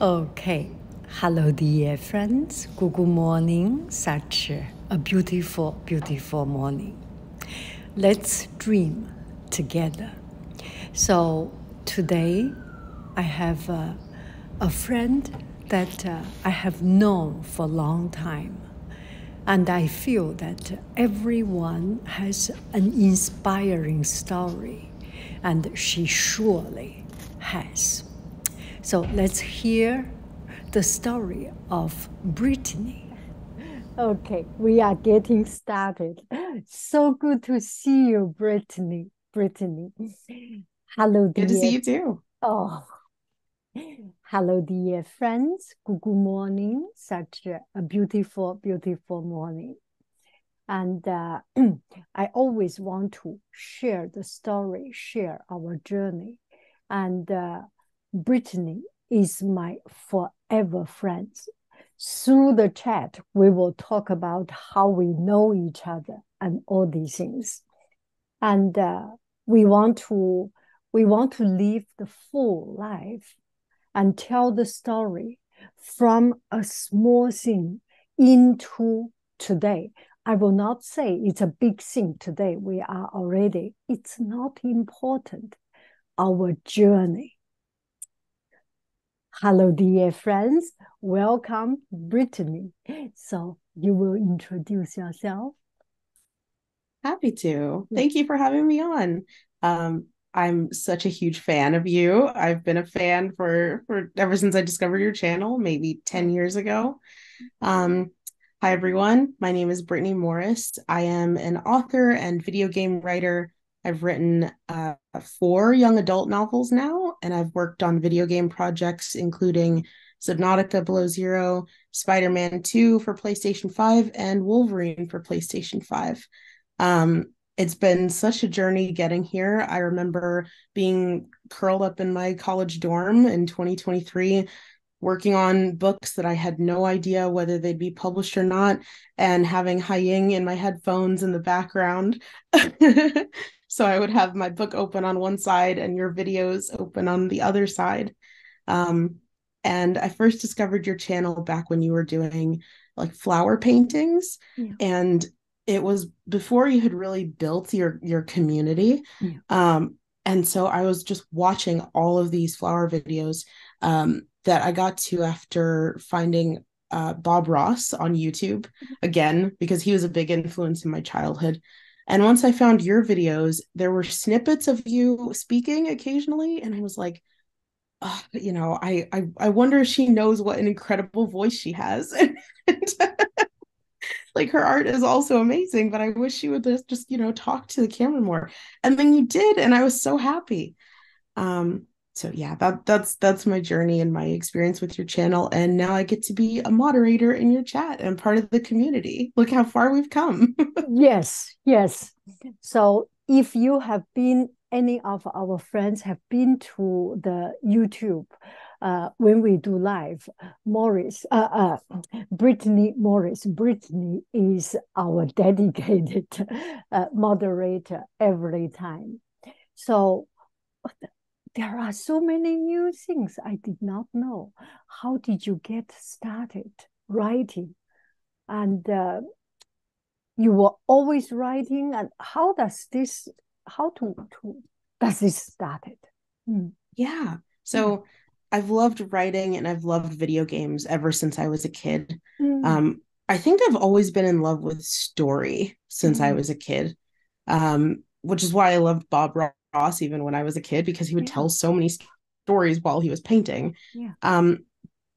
Okay. Hello, dear friends. Good morning. Such a beautiful, beautiful morning. Let's dream together. So, today I have a friend that I have known for a long time. And I feel that everyone has an inspiring story, and she surely has. So let's hear the story of Brittany. Okay, we are getting started. So good to see you, Brittany. Brittany. Hello, Good to see dear. you too. Oh, hello, dear friends. Good morning. Such a beautiful, beautiful morning. And I always want to share the story, share our journey. And Brittany is my forever friend. Through the chat, we will talk about how we know each other and all these things. And we want to live the full life and tell the story from a small thing into today. I will not say it's a big thing today. We are already, it's not important. Our journey. Hello, dear friends. Welcome, Brittany. So you will introduce yourself. Happy to. Yeah. Thank you for having me on. I'm such a huge fan of you. I've been a fan for ever since I discovered your channel, maybe 10 years ago. Um, Hi everyone. My name is Brittany Morris. I am an author and video game writer. I've written four young adult novels now, and I've worked on video game projects including Subnautica Below Zero, Spider-Man 2 for PlayStation 5, and Wolverine for PlayStation 5. It's been such a journey getting here. I remember being curled up in my college dorm in 2023, working on books that I had no idea whether they'd be published or not, and having Haiying in my headphones in the background. So I would have my book open on one side and your videos open on the other side. Um, and I first discovered your channel back when you were doing like flower paintings, Yeah. and it was before you had really built your community. Yeah. And so I was just watching all of these flower videos that I got to after finding Bob Ross on YouTube again, because he was a big influence in my childhood. And once I found your videos, there were snippets of you speaking occasionally, and I was like, I wonder if she knows what an incredible voice she has. And like her art is also amazing, but I wish she would just talk to the camera more. And then you did, and I was so happy. So yeah, that's my journey and my experience with your channel. And now I get to be a moderator in your chat and part of the community. Look how far we've come. Yes, yes. So if you have been, any of our friends have been to the YouTube when we do live, Brittany Morris, Brittany is our dedicated moderator every time. So there are so many new things I did not know. How did you get started writing? And you were always writing, and how to does this started? Mm. Yeah. Yeah. So I've loved writing and I've loved video games ever since I was a kid. Mm. Um, I think I've always been in love with story since I Mm. was a kid, which is why I loved Bob Ross even when I was a kid, because he would Yeah. tell so many stories while he was painting. Yeah. Um,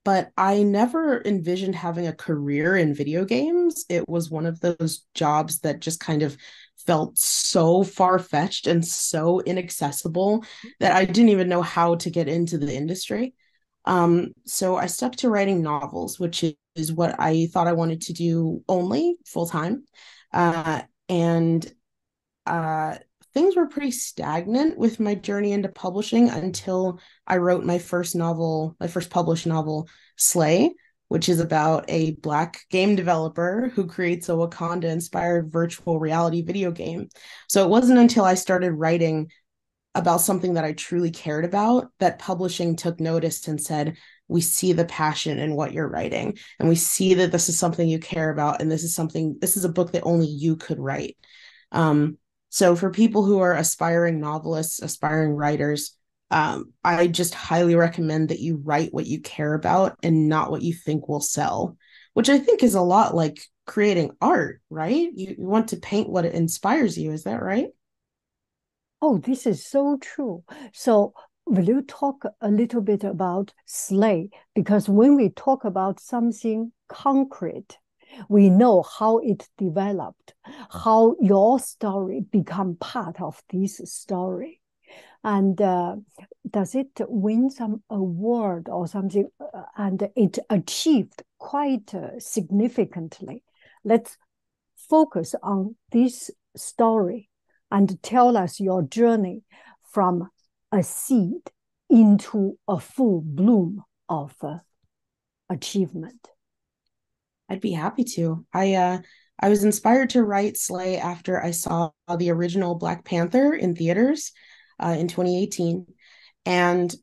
but I never envisioned having a career in video games. It was one of those jobs that just kind of felt so far-fetched and so inaccessible that I didn't even know how to get into the industry. So I stuck to writing novels, which is what I thought I wanted to do only full time. And uh, Things were pretty stagnant with my journey into publishing until I wrote my first novel, my first published novel, Slay, which is about a Black game developer who creates a Wakanda inspired virtual reality video game. So it wasn't until I started writing about something that I truly cared about, that publishing took notice and said, we see the passion in what you're writing, and we see that this is something you care about, and this is a book that only you could write. Um, so for people who are aspiring novelists, aspiring writers, I just highly recommend that you write what you care about and not what you think will sell, which I think is a lot like creating art, right? You want to paint what inspires you. Is that right? Oh, this is so true. So, will you talk a little bit about Slay? Because when we talk about something concrete, we know how it developed, how your story become part of this story. And does it win some award or something? And it achieved quite significantly. Let's focus on this story and tell us your journey from a seed into a full bloom of achievement. I'd be happy to. I was inspired to write Slay after I saw the original Black Panther in theaters in 2018, and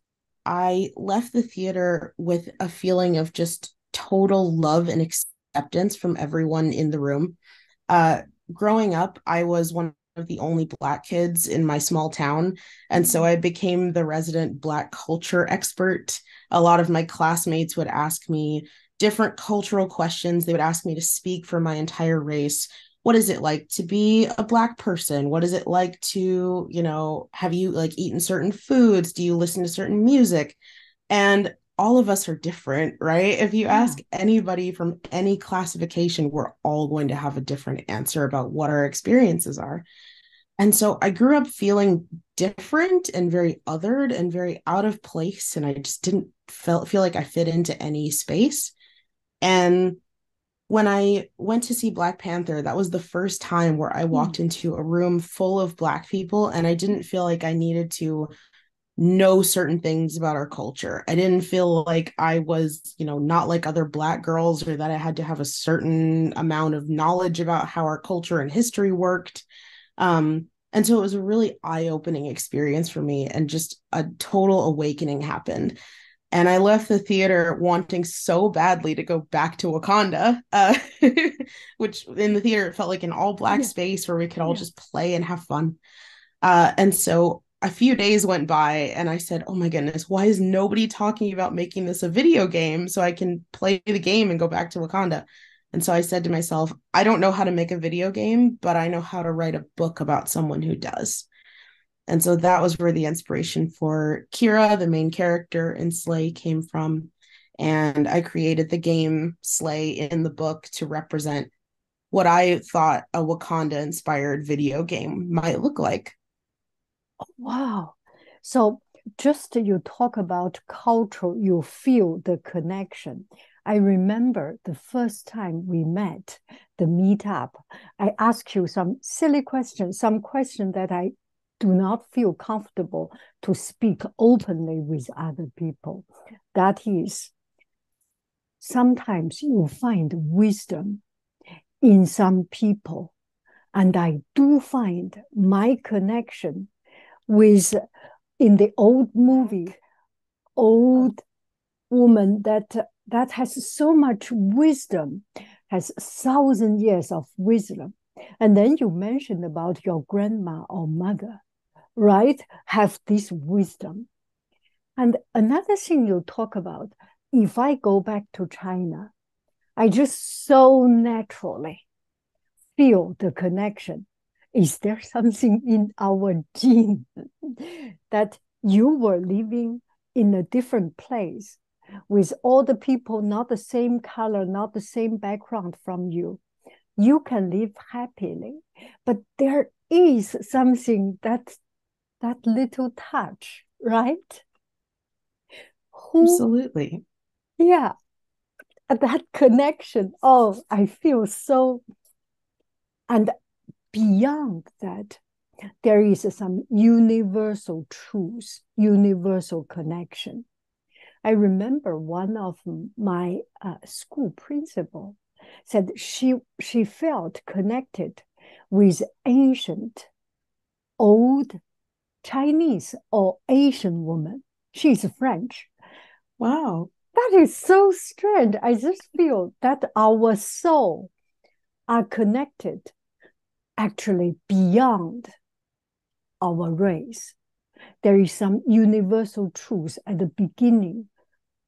I left the theater with a feeling of just total love and acceptance from everyone in the room. Uh, Growing up, I was one of the only Black kids in my small town. And so I became the resident Black culture expert. A lot of my classmates would ask me different cultural questions. They would ask me to speak for my entire race. What is it like to be a Black person? What is it like to, have you like eaten certain foods? Do you listen to certain music? And all of us are different, right? If you Yeah. ask anybody from any classification, we're all going to have a different answer about what our experiences are. And so I grew up feeling different and very othered and very out of place. And I just didn't feel like I fit into any space. And when I went to see Black Panther, that was the first time where I Mm. walked into a room full of Black people, and I didn't feel like I needed to know certain things about our culture. I didn't feel like I was, not like other Black girls, or that I had to have a certain amount of knowledge about how our culture and history worked. And so it was a really eye-opening experience for me, and just a total awakening happened. And I left the theater wanting so badly to go back to Wakanda, which in the theater it felt like an all Black Yeah. space where we could all Yeah. just play and have fun. And so a few days went by, and I said, oh my goodness, why is nobody talking about making this a video game so I can play the game and go back to Wakanda? And so I said to myself, I don't know how to make a video game, but I know how to write a book about someone who does. And so that was where the inspiration for Kira, the main character in Slay, came from. And I created the game Slay in the book to represent what I thought a Wakanda inspired video game might look like. Wow. So just you talk about culture, you feel the connection. I remember the first time we met, the meetup, I asked you some silly questions, some question that I do not feel comfortable to speak openly with other people. That is, sometimes you find wisdom in some people. And I do find my connection with in the old movie, old woman that has so much wisdom, has 1,000 years of wisdom. And then you mentioned about your grandma or mother, right? Have this wisdom. And another thing you talk about, if I go back to China, I just so naturally feel the connection. Is there something in our gene that you were living in a different place with all the people, not the same color, not the same background from you? You can live happily, but there is something that little touch, right? Who, Absolutely. yeah, that connection. Oh, I feel so. And beyond that, there is some universal truth, universal connection. I remember one of my school principal said she felt connected with ancient, old Chinese or Asian woman. She's French. Wow. That is so strange. I just feel that our soul are connected actually beyond our race. There is some universal truth at the beginning,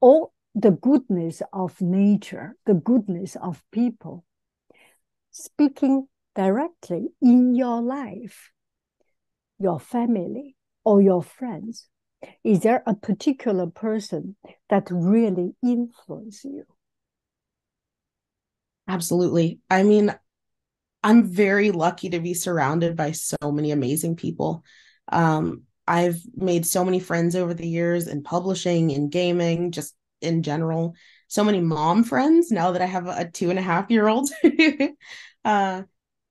or the goodness of nature, the goodness of people, speaking directly in your life, your family, or your friends. Is there a particular person that really influences you? Absolutely. I mean, I'm very lucky to be surrounded by so many amazing people. I've made so many friends over the years in publishing, in gaming, just in general. So many mom friends now that I have a 2.5 year old. uh,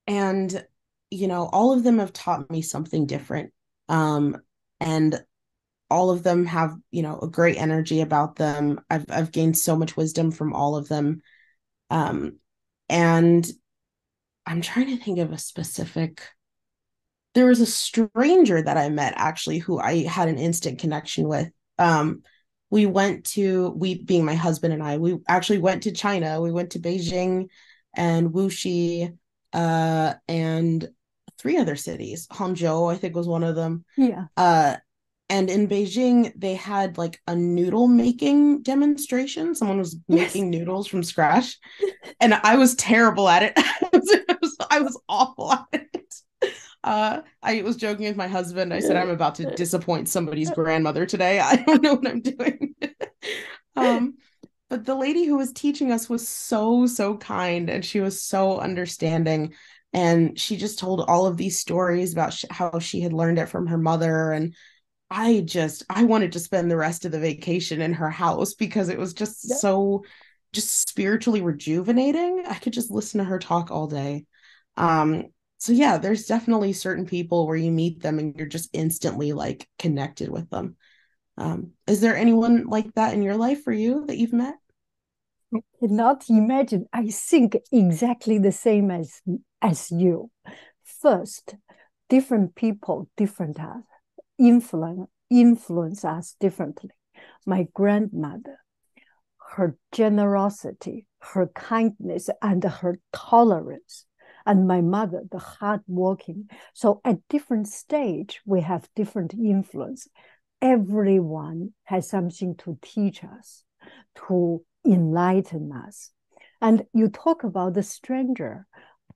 and, all of them have taught me something different. And all of them have, a great energy about them. I've gained so much wisdom from all of them. Um, and I'm trying to think of a specific. There was a stranger that I met actually who I had an instant connection with. We being my husband and we actually went to China. We went to Beijing and Wuxi, and three other cities. Hangzhou, I think, was one of them. Yeah. Uh, and in Beijing, they had like a noodle making demonstration. Someone was Yes. making noodles from scratch, and I was terrible at it. I was awful at it. I was joking with my husband. I said, I'm about to disappoint somebody's grandmother today. I don't know what I'm doing. um, but the lady who was teaching us was so, so kind, and she was so understanding. And she just told all of these stories about how she had learned it from her mother. And I wanted to spend the rest of the vacation in her house because it was just Yeah. so just spiritually rejuvenating. I could just listen to her talk all day. Um, so yeah, there's definitely certain people where you meet them and you're just instantly like connected with them. Is there anyone like that in your life for you that you've met? I cannot imagine. I think exactly the same as you. First, different people, different influence us differently. My grandmother, her generosity, her kindness, and her tolerance. And my mother, the hardworking. So at different stage, we have different influence. Everyone has something to teach us, to enlighten us. And you talk about the stranger.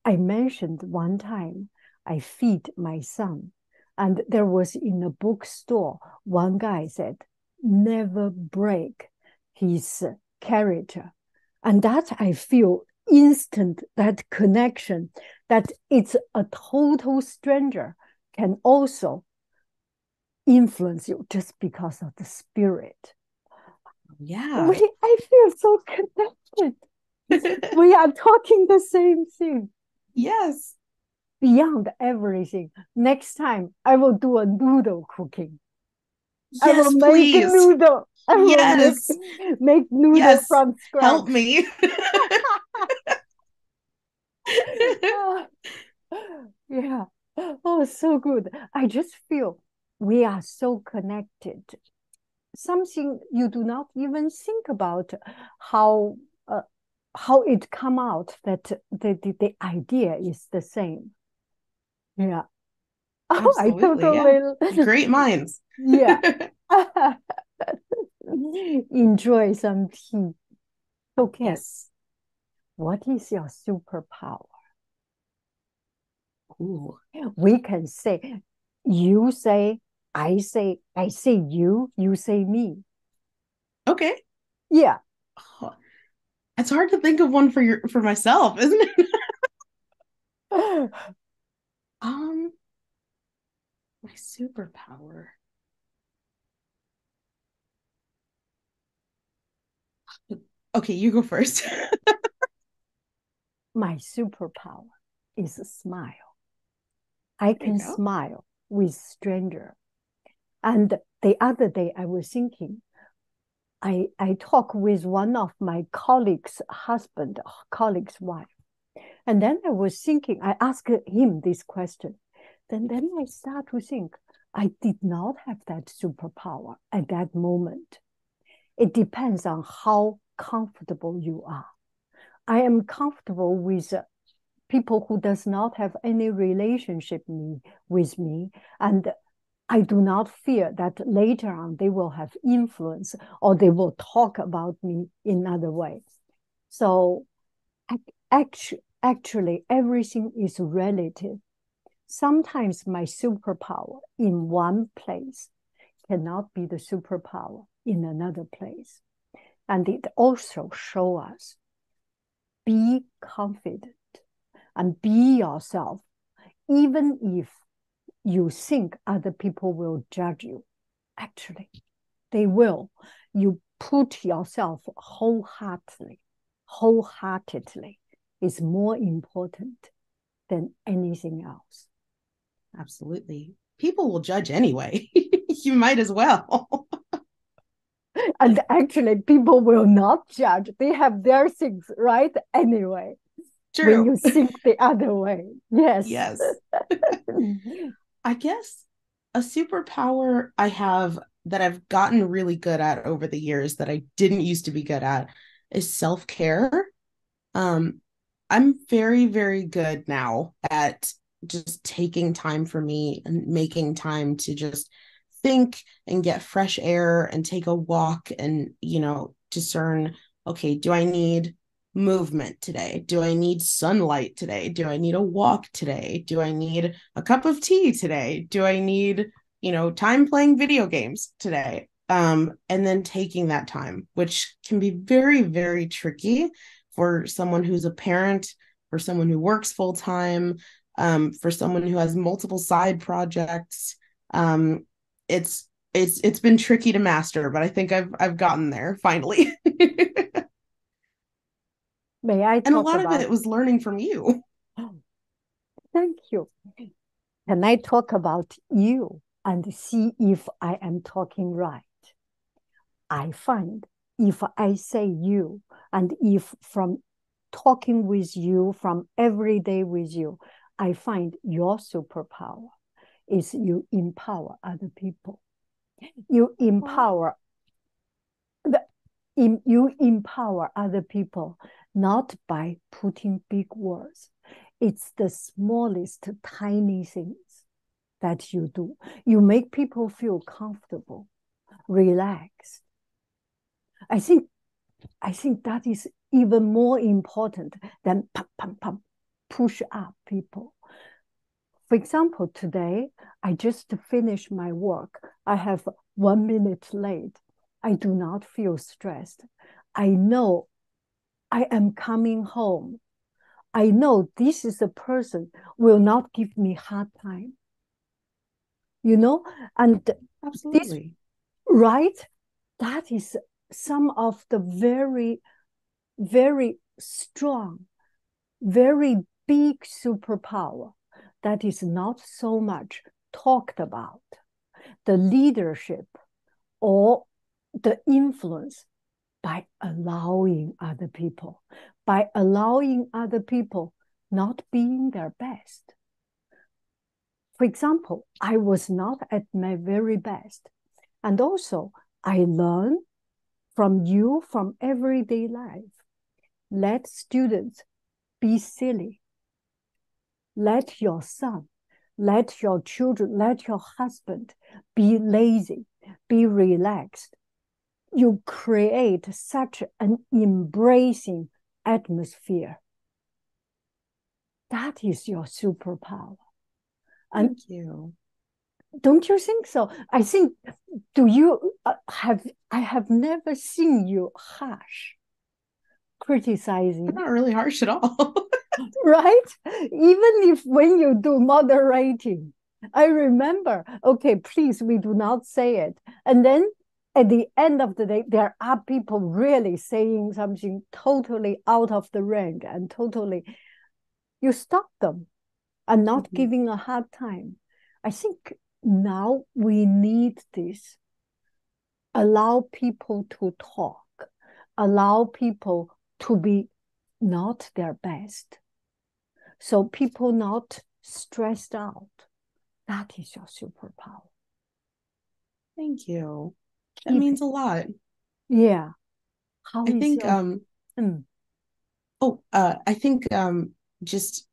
I mentioned one time I feed my son, and there was in a bookstore, one guy said, never break his character. And that I feel instant, that connection, that it's a total stranger can also influence you just because of the spirit. Yeah. I feel so connected. We are talking the same thing. Yes. Beyond everything. Next time, I will do a noodle cooking. I will Yes, make a please. noodle. I will Yes. make noodle Yes. from Help scratch. me. Yeah. Oh, so good. I just feel we are so connected. Something you do not even think about how how it come out that the idea is the same. Yeah. Oh, I Absolutely. Yeah. totally Great minds. yeah. Enjoy some tea. Okay. Yes. What is your superpower? Ooh. We can say, you say, I say you say me. Okay. Yeah. Oh, it's hard to think of one for myself, isn't it? Um, my superpower. Okay, you go first. My superpower is a smile. I There you can go. smile with stranger. And the other day I was thinking, I talked with one of my colleagues' husband, colleague's wife. And then I was thinking, I asked him this question. Then I start to think, I did not have that superpower at that moment. It depends on how comfortable you are. I am comfortable with people who does not have any relationship with me, and I do not fear that later on they will have influence or they will talk about me in other ways. So actually, everything is relative. Sometimes my superpower in one place cannot be the superpower in another place. And it also shows us, be confident and be yourself, even if you think other people will judge you. Actually, they will. You put yourself wholeheartedly is more important than anything else. Absolutely. People will judge anyway. You might as well. And actually, people will not judge. They have their things right anyway. When True. you think the other way. Yes. Yes. I guess a superpower I have that I've gotten really good at over the years that I didn't used to be good at is self-care. Um, I'm very, very good now at just taking time for me and making time to just think and get fresh air and take a walk and, discern, okay, do I need movement today? Do I need sunlight today? Do I need a walk today? Do I need a cup of tea today? Do I need, time playing video games today? And then taking that time, which can be very, very tricky for someone who's a parent, for someone who works full time, for someone who has multiple side projects. It's been tricky to master, but I think I've gotten there finally. May I And a talk lot of about? it was learning from you. Thank you. Can I talk about you and see if I am talking right? I find if I say you, and if from talking with you, from every day with you, I find your superpower is you empower other people. You empower you empower other people not by putting big words. It's the smallest, tiny things that you do. You make people feel comfortable, relaxed. I think that is even more important than pump, pump, pump, push up people. For example, today, I just finished my work. I have 1 minute late. I do not feel stressed. I know I am coming home. I know this is a person will not give me hard time. And this, Absolutely. right? That is some of the very, very strong, very big superpower that is not so much talked about. The leadership or the influence by allowing other people, not being their best. For example, I was not at my very best. And also, I learn from you from everyday life. Let students be silly. Let your son, let your children, let your husband be lazy, be relaxed. You create such an embracing atmosphere. That is your superpower. And Thank you. don't you think so? I think, do you I have never seen you harsh, I'm criticizing, not really harsh at all. right? Even if when you do moderating, I remember, okay, please, we do not say it. And then at the end of the day, there are people really saying something totally out of the range and totally, you stop them and not Mhm. giving a hard time. I think now we need this. Allow people to talk, allow people to be not their best. So people not stressed out. That is your superpower. Thank you. That Keep, means a lot. yeah. How I is think your, mm, I think just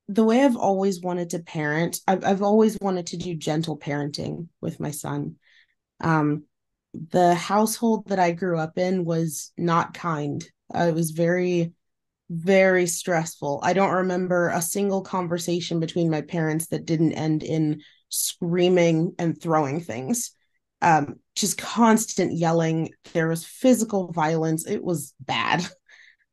the way I've always wanted to parent, I've always wanted to do gentle parenting with my son. Um, the household that I grew up in was not kind. It was very, very stressful. I don't remember a single conversation between my parents that didn't end in screaming and throwing things. Just constant yelling. There was physical violence. It was bad.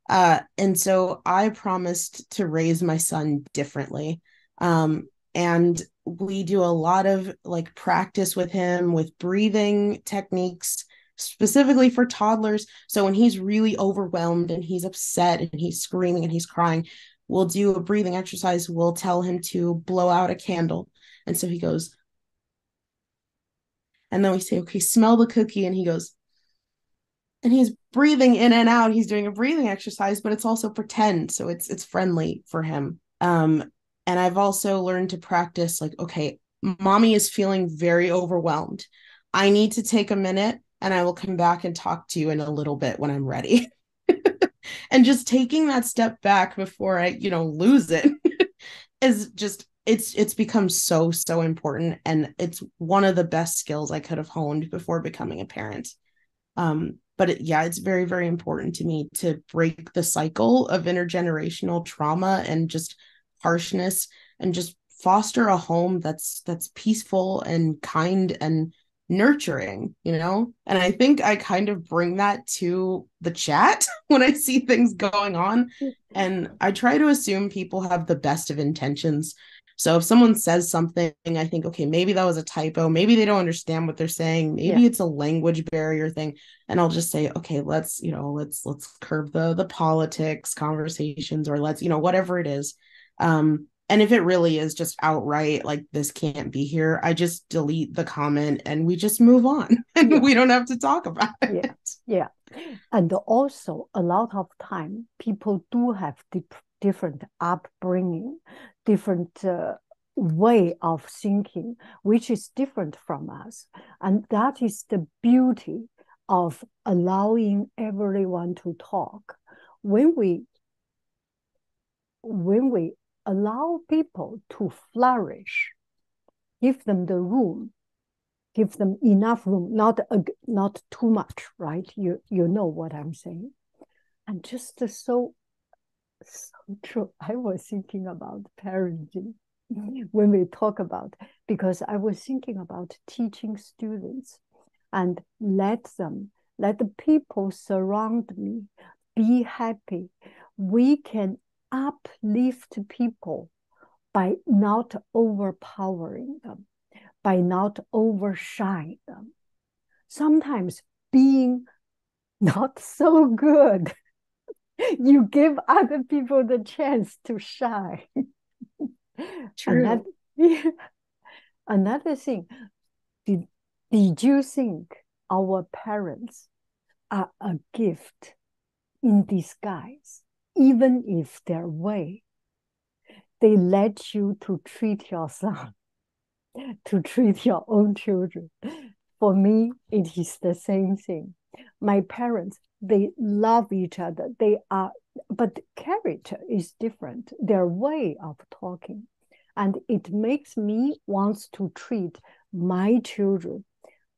And so I promised to raise my son differently. And we do a lot of like practice with him with breathing techniques, specifically for toddlers. So when he's really overwhelmed and he's upset and he's screaming and he's crying, we'll do a breathing exercise. We'll tell him to blow out a candle. And so he goes, and then we say, okay, smell the cookie. And he goes, and he's breathing in and out. He's doing a breathing exercise, but it's also pretend, so it's friendly for him. And I've also learned to practice like, okay, mommy is feeling very overwhelmed. I need to take a minute, and I will come back and talk to you in a little bit when I'm ready. And just taking that step back before I, lose it is just it's become so important, and it's one of the best skills I could have honed before becoming a parent. But yeah, it's very, very important to me to break the cycle of intergenerational trauma and just harshness, and just foster a home that's peaceful and kind and nurturing. And I think I kind of bring that to the chat when I see things going on. And I try to assume people have the best of intentions. So if someone says something, I think, okay, maybe that was a typo. Maybe they don't understand what they're saying. yeah, Maybe it's a language barrier thing. And I'll just say, okay, let's curb the politics conversations, or let's, whatever it is. And if it really is just outright like this can't be here, I just delete the comment and we just move on and yeah, we don't have to talk about yeah, it. yeah. And also, a lot of time, people do have different upbringing, different way of thinking, which is different from us. And that is the beauty of allowing everyone to talk. When we when we allow people to flourish, give them the room, give them enough room, not too much, right? You know what I'm saying. And just so true. I was thinking about parenting when we talk about, because I was thinking about teaching students and let the people surround me be happy. We can uplift people by not overpowering them, by not overshine them. Sometimes being not so good, you give other people the chance to shine. Another, True. another thing, did, did you think our parents are a gift in disguise, even if their way they let you to treat your son, to treat your own children? For me, it is the same thing. My parents, they love each other. But character is different. Their way of talking. And it makes me want to treat my children,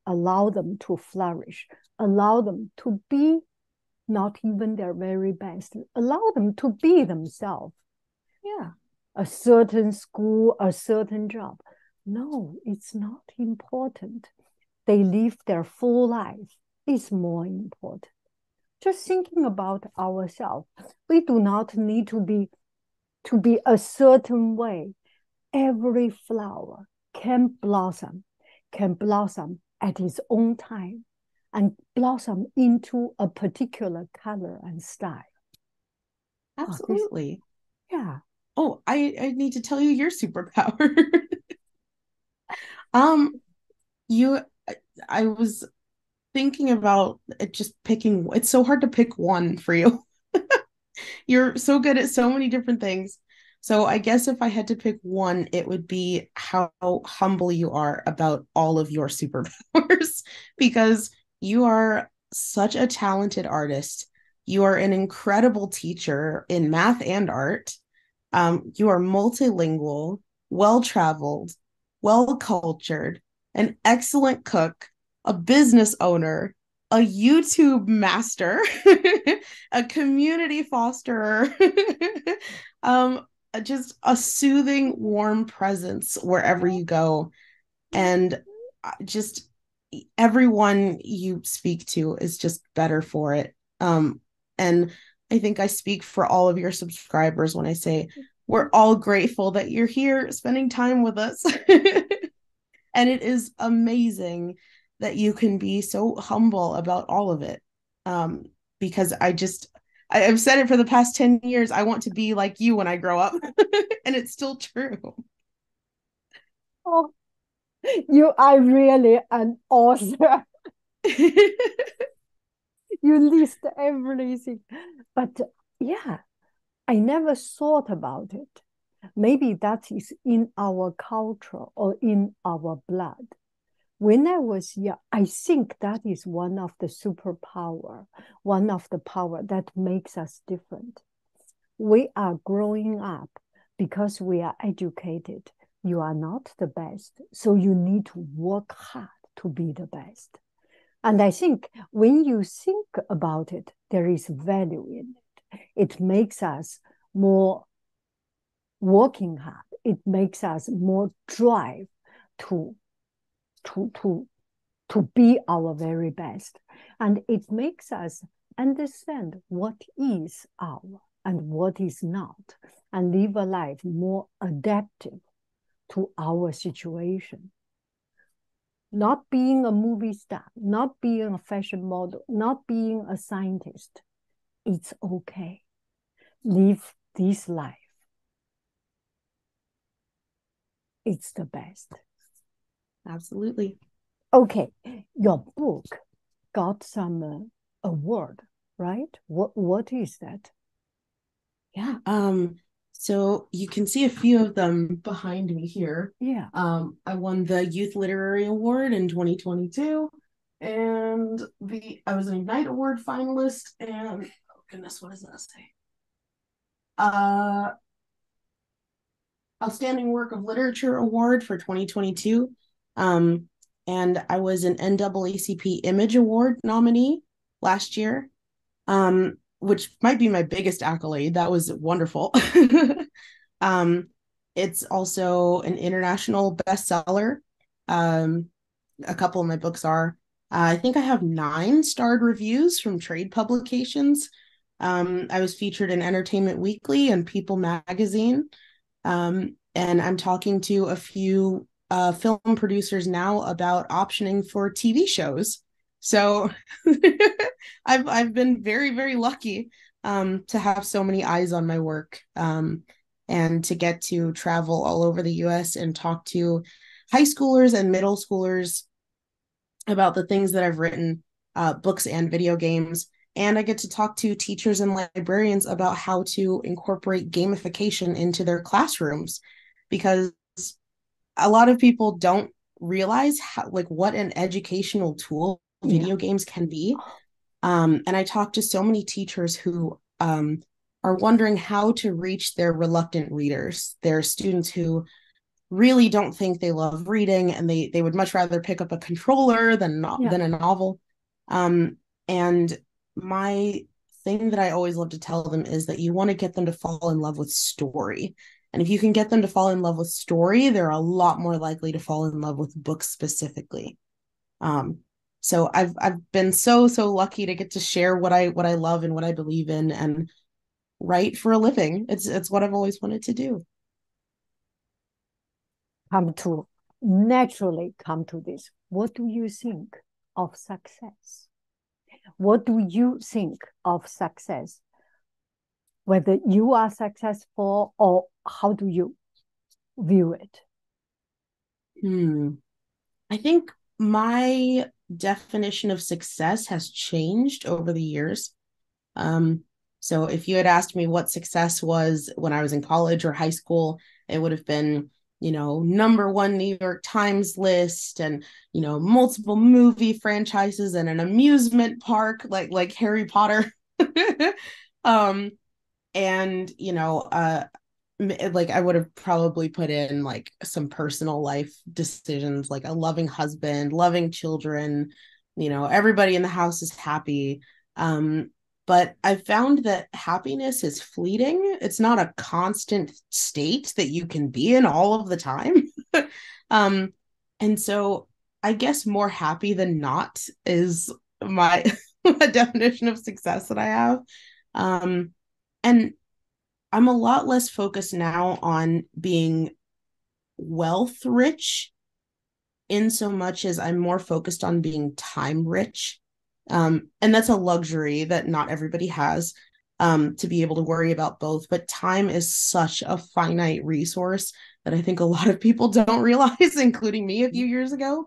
allow them to flourish, allow them to be not even their very best, allow them to be themselves. Yeah, A certain school, a certain job. No, it's not important. They live their full life is more important. Just thinking about ourselves, we do not need to be a certain way. Every flower can blossom at its own time and blossom into a particular color and style. Oh, this, absolutely. yeah, Oh, I need to tell you your superpower. um, you, I was thinking about it, just picking. It's so hard to pick one for you. You're so good at so many different things. So I guess if I had to pick one, it would be how humble you are about all of your superpowers because you are such a talented artist. You are an incredible teacher in math and art. You are multilingual, well traveled, well cultured, an excellent cook, a business owner, a YouTube master, a community fosterer, um, just a soothing, warm presence wherever you go. And just everyone you speak to is just better for it. And I think I speak for all of your subscribers when I say we're all grateful that you're here spending time with us. And it is amazing that you can be so humble about all of it. Um, because I've said it for the past 10 years. I want to be like you when I grow up. And it's still true. Oh, you are really an author. You list everything. But yeah, I never thought about it. Maybe that is in our culture or in our blood. When I was young, I think that is one of the superpower, one of the power that makes us different. We are growing up because we are educated. You are not the best, so you need to work hard to be the best. And I think when you think about it, there is value in it. It makes us more working hard. It makes us more drive to to to to be our very best. And it makes us understand what is our and what is not, and live a life more adaptive to our situation. Not being a movie star, not being a fashion model, not being a scientist. It's okay. Live this life. It's the best. Absolutely. Okay, your book got some award, right? What is that? Yeah. So you can see a few of them behind me here. Yeah. I won the Youth Literary Award in 2022, and the I was an Ignite Award finalist, and oh goodness, what does that say? Uh, Outstanding Work of Literature Award for 2022. Um, and I was an NAACP Image Award nominee last year, which might be my biggest accolade. That was wonderful. um, it's also an international bestseller. Um, a couple of my books are. I think I have 9 starred reviews from trade publications. I was featured in Entertainment Weekly and People Magazine. And I'm talking to a few film producers now about optioning for TV shows. So I've been very, very lucky to have so many eyes on my work, and to get to travel all over the US and talk to high schoolers and middle schoolers about the things that I've written, books and video games. And I get to talk to teachers and librarians about how to incorporate gamification into their classrooms, because a lot of people don't realize how, like, what an educational tool Yeah. video games can be. And I talk to so many teachers who are wondering how to reach their reluctant readers, their students who really don't think they love reading, and they would much rather pick up a controller Yeah. than a novel. And my thing that I always love to tell them is that you want to get them to fall in love with story. And if you can get them to fall in love with story, they're a lot more likely to fall in love with books specifically. Um, so I've been so lucky to get to share what I love and what I believe in and write for a living. It's what I've always wanted to do. Come to naturally come to this. What do you think of success? What do you think of success? Whether you are successful or how do you view it? I think my definition of success has changed over the years. Um, So if you had asked me what success was when I was in college or high school, it would have been, #1 New York Times list and, multiple movie franchises and an amusement park like Harry Potter. um, and, like I would have probably put in like some personal life decisions, like a loving husband, loving children, everybody in the house is happy. But I found that happiness is fleeting. It's not a constant state that you can be in all of the time. um, and so I guess more happy than not is my my definition of success that I have. And I'm a lot less focused now on being wealth rich in so much as I'm more focused on being time rich. And that's a luxury that not everybody has, to be able to worry about both. But time is such a finite resource that I think a lot of people don't realize, including me a few years ago.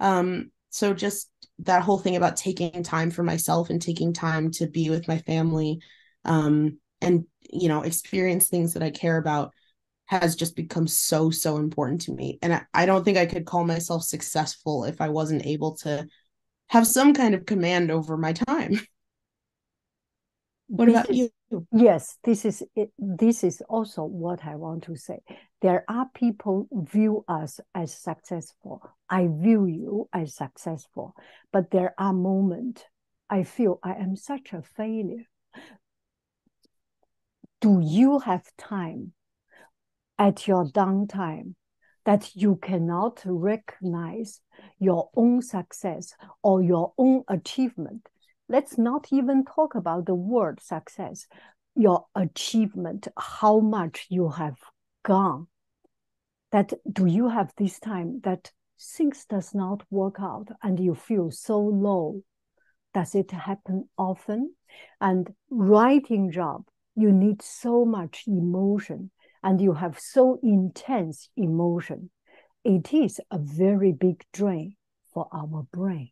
So just that whole thing about taking time for myself and taking time to be with my family, and experience things that I care about has just become so, so important to me. And I don't think I could call myself successful if I wasn't able to have some kind of command over my time. What This about is, you? yes, this is it. This is also what I want to say. There are people view us as successful. I view you as successful, but there are moments I feel I am such a failure. Do you have time at your downtime that you cannot recognize your own success or your own achievement? Let's not even talk about the word success, your achievement, how much you have gone. That do you have this time that things does not work out and you feel so low? Does it happen often? And writing job, you need so much emotion and you have so intense emotion. It is a very big drain for our brain.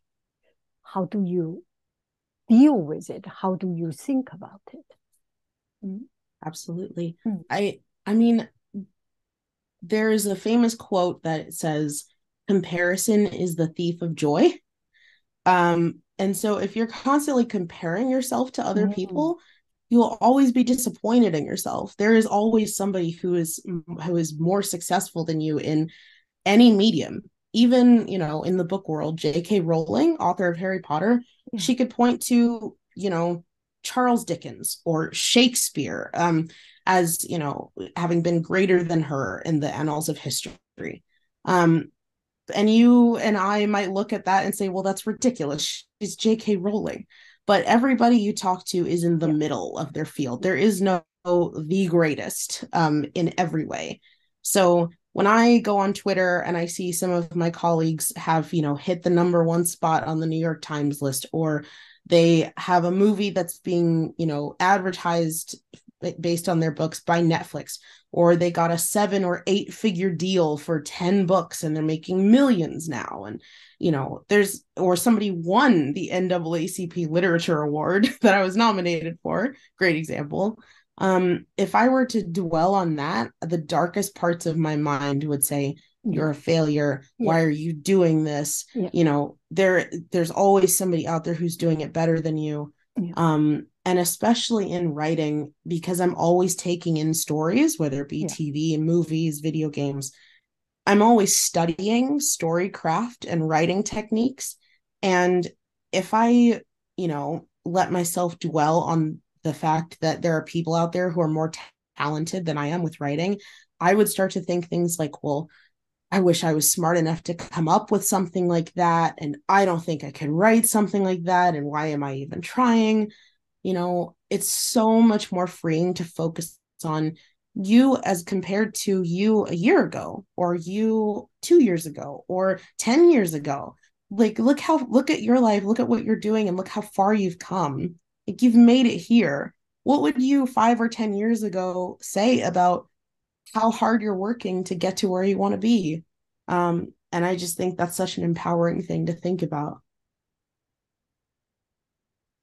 How do you deal with it? How do you think about it? Absolutely. Mm. I mean, there is a famous quote that says, comparison is the thief of joy. And so if you're constantly comparing yourself to other Mm. people, you'll always be disappointed in yourself. There is always somebody who is more successful than you in any medium. Even, in the book world, J.K. Rowling, author of Harry Potter, Yeah. she could point to, Charles Dickens or Shakespeare, as, having been greater than her in the annals of history. Um, and you and I might look at that and say, well, that's ridiculous. She's J.K. Rowling. But everybody you talk to is in the Yeah. middle of their field. There is no the greatest, in every way. So when I go on Twitter and I see some of my colleagues have, hit the #1 spot on the New York Times list, or they have a movie that's being, advertised based on their books by Netflix, or they got a 7 or 8 figure deal for 10 books and they're making millions now. And, or somebody won the NAACP Literature Award that I was nominated for. Great example. If I were to dwell on that, the darkest parts of my mind would say, Yeah. you're a failure. Yeah. Why are you doing this? Yeah. There's always somebody out there who's doing it better than you. Yeah. And especially in writing, because I'm always taking in stories, whether it be Yeah. TV, movies, video games. I'm always studying story craft and writing techniques. And if I, let myself dwell on the fact that there are people out there who are more talented than I am with writing, I would start to think things like, well, I wish I was smart enough to come up with something like that. And I don't think I could write something like that. And why am I even trying? It's so much more freeing to focus on you as compared to you a year ago, or you 2 years ago, or 10 years ago. Like, look at your life, look at what you're doing, and look how far you've come. Like, you've made it here. What would you 5 or 10 years ago say about how hard you're working to get to where you want to be? And I just think that's such an empowering thing to think about.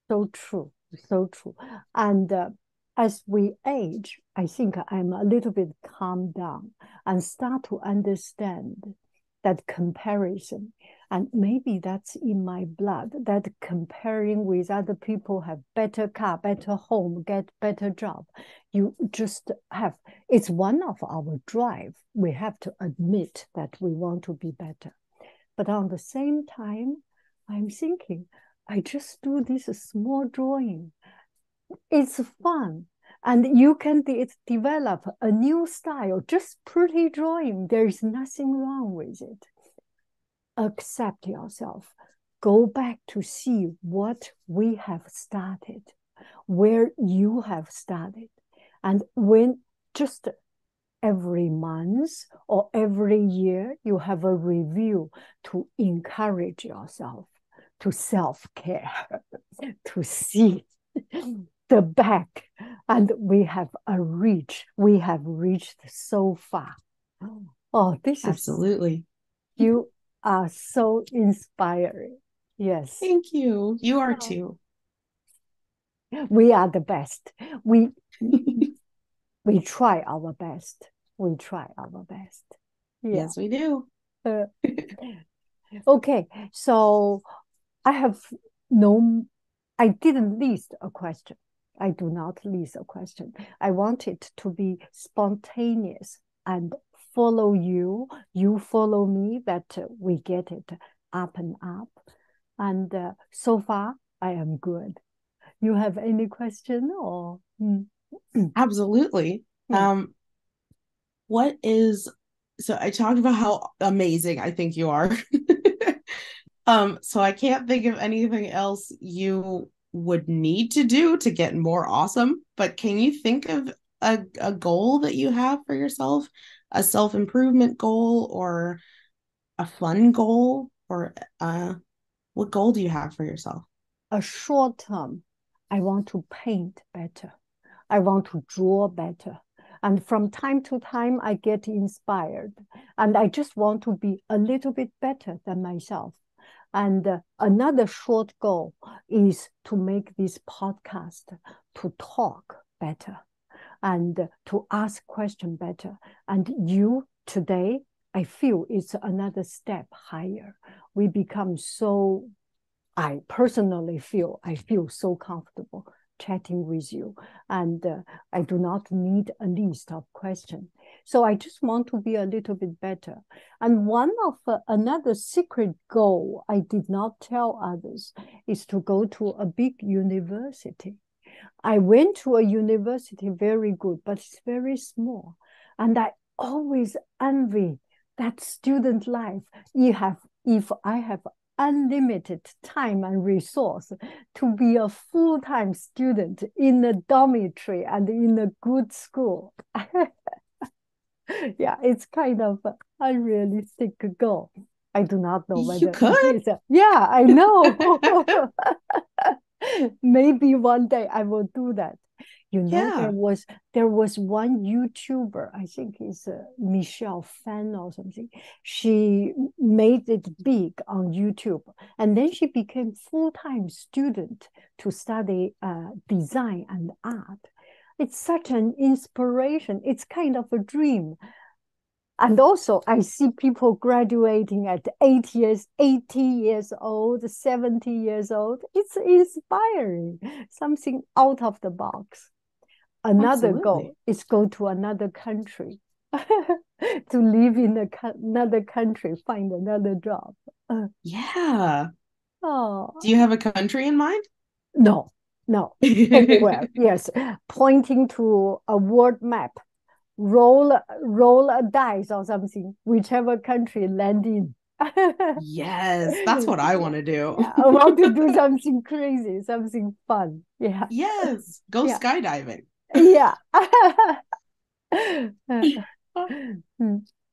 So true. So true. And as we age, I think I'm a little bit calmed down and start to understand that comparison. And maybe that's in my blood, that comparing with other people have better car, better home, get better job. You just have, it's one of our drive. We have to admit that we want to be better. But on the same time, I'm thinking, I just do this small drawing. It's fun. And you can develop a new style, just pretty drawing. There is nothing wrong with it. Accept yourself. Go back to see what we have started, where you have started. And when just every month or every year, you have a review to encourage yourself, to self-care, to see the back. And we have reached so far. Oh, this Absolutely. is, you are so inspiring. Yes. Thank you. You are too. We are the best. We try our best. We try our best. Yeah. Yes, we do. Okay, so I have no, I didn't list a question. I do not list a question. I want it to be spontaneous and follow you, you follow me, that we get it up and up. And so far, I am good. You have any question or? Absolutely. What is, so I talked about how amazing I think you are. So I can't think of anything else you would need to do to get more awesome, but can you think of a goal that you have for yourself, a self-improvement goal or a fun goal, or what goal do you have for yourself? A short term, I want to paint better. I want to draw better. And from time to time, I get inspired. And I just want to be a little bit better than myself. And another short goal is to make this podcast, to talk better and to ask questions better. And you today, I feel it's another step higher. We become so, I personally feel, I feel so comfortable chatting with you. And I do not need a list of questions. So I just want to be a little bit better. And one of another secret goal I did not tell others is to go to a big university. I went to a university very good, but it's very small. And I always envy that student life. If I have unlimited time and resource to be a full-time student in a dormitory and in a good school. Yeah, it's kind of an unrealistic goal. I do not know You whether could. it is. Yeah, I know. Maybe one day I will do that. You know, Yeah. there was one YouTuber, I think it's Michelle Fan or something. She made it big on YouTube, and then she became full-time student to study design and art. It's such an inspiration. It's kind of a dream. And also, I see people graduating at 80 years old, 70 years old. It's inspiring, something out of the box. Another goal Absolutely. is go to another country, to live in another country, find another job. Yeah. Oh, Do you have a country in mind? no, no, anywhere. Yes, pointing to a world map, roll a dice or something, whichever country land in. Yes, that's what I Yeah, want to do. yeah. I want to do something crazy, something fun. Yeah, Yes, go yeah, skydiving. yeah.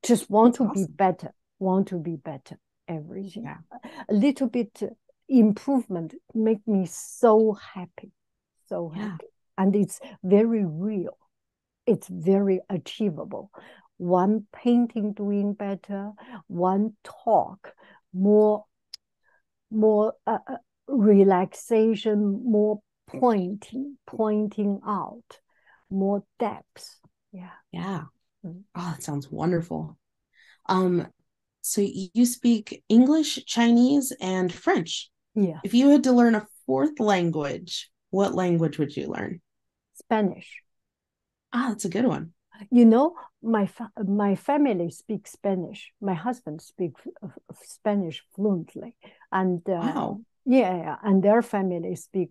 Just want That's to be awesome. better, want to be better, everything. Yeah. A little bit improvement make me so happy, so Yeah. happy. And it's very real. It's very achievable. One painting doing better, one talk, more relaxation, more pointing out. more depth. Yeah. Yeah. Mm. Oh, that sounds wonderful. Um, so you speak English, Chinese, and French. Yeah. If you had to learn a fourth language, what language would you learn? Spanish. Ah, that's a good one. You know, my family speaks Spanish. My husband speaks Spanish fluently, and Wow. yeah, and their family speak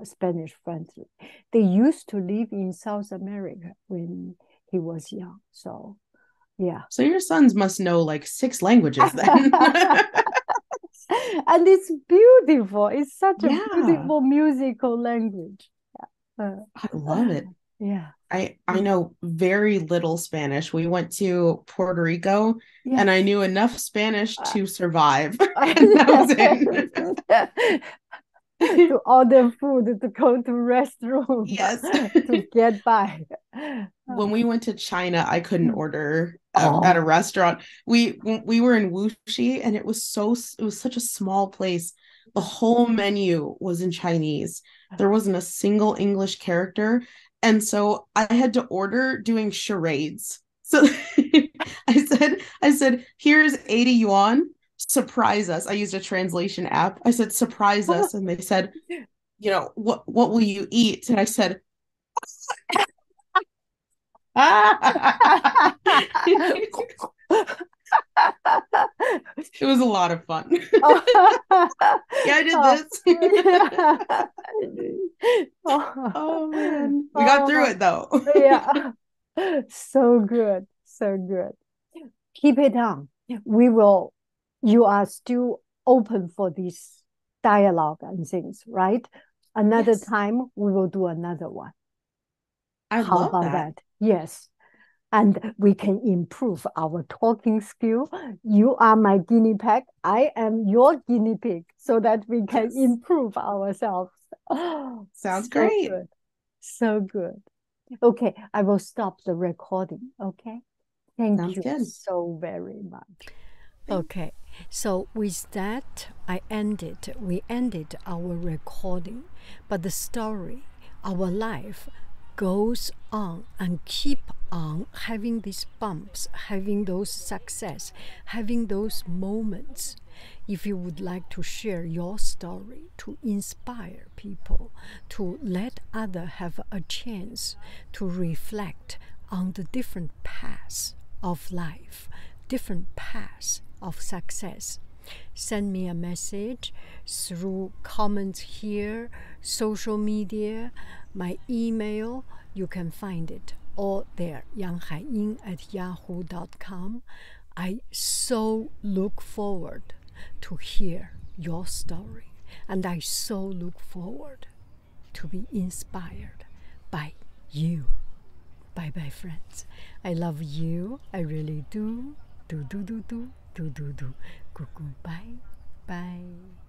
Spanish fluently. They used to live in South America when he was young. So yeah, So your sons must know like six languages then. and it's beautiful. It's such a Yeah, beautiful musical language. I love it. Yeah, I know very little Spanish. We went to Puerto Rico yeah. and I knew enough Spanish Uh, to survive. And that was it. to order food, to go to restroom, Yes. to get by. When we went to China, I couldn't order at a Oh, restaurant. We were in Wuxi and it was such a small place. The whole menu was in Chinese. There wasn't a single English character. And so I had to order doing charades. So I said, here's 80 yuan, surprise us. I used a translation app. I said, surprise us. And they said, what will you eat? And I said, it was a lot of fun. Yeah, I did oh, this. oh, Oh man, we got through oh, it though. yeah. So good, so good. Keep it on. We will, you are still open for this dialogue and things, right? Another Yes, time we will do another one. I How love about that. that? Yes. And we can improve our talking skill. You are my guinea pig. I am your guinea pig so that we can Yes, improve ourselves. Oh, sounds so great. good. So good. Okay, I will stop the recording. Okay. Thank Sounds you good. so very much. Thanks. Okay, so with that, we ended our recording, but the story, our life goes on and keep on having these bumps, having those success, having those moments. If you would like to share your story to inspire people, to let others have a chance to reflect on the different paths of life, different paths of success, send me a message through comments here, social media, my email. You can find it all there, yanghaiyin@yahoo.com. I so look forward to hear your story, and I so look forward to be inspired by you. Bye bye, friends. I love you. I really do. Do, do, do, do, do, do, do. Cuckoo. Bye. Bye.